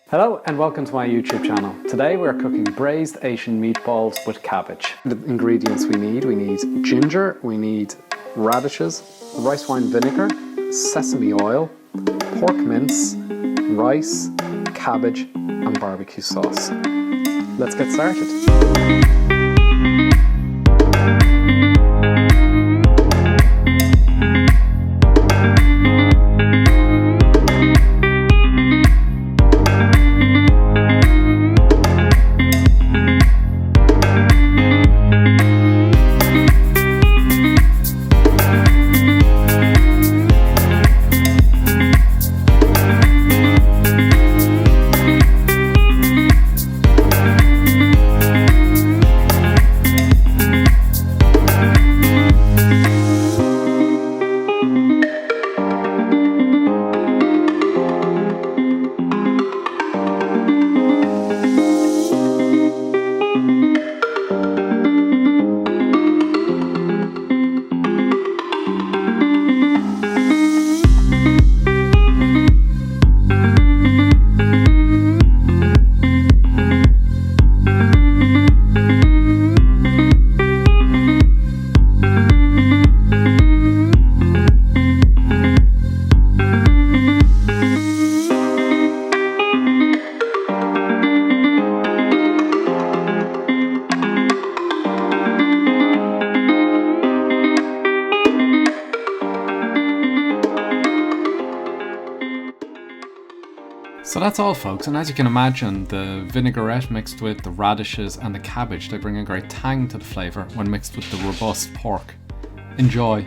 Hello and welcome to my YouTube channel. Today we're cooking braised Asian meatballs with cabbage. The ingredients we need ginger, we need radishes, rice wine vinegar, sesame oil, pork mince, rice, cabbage and barbecue sauce. Let's get started. So that's all, folks, and as you can imagine, the vinaigrette mixed with the radishes and the cabbage, they bring a great tang to the flavour when mixed with the robust pork. Enjoy!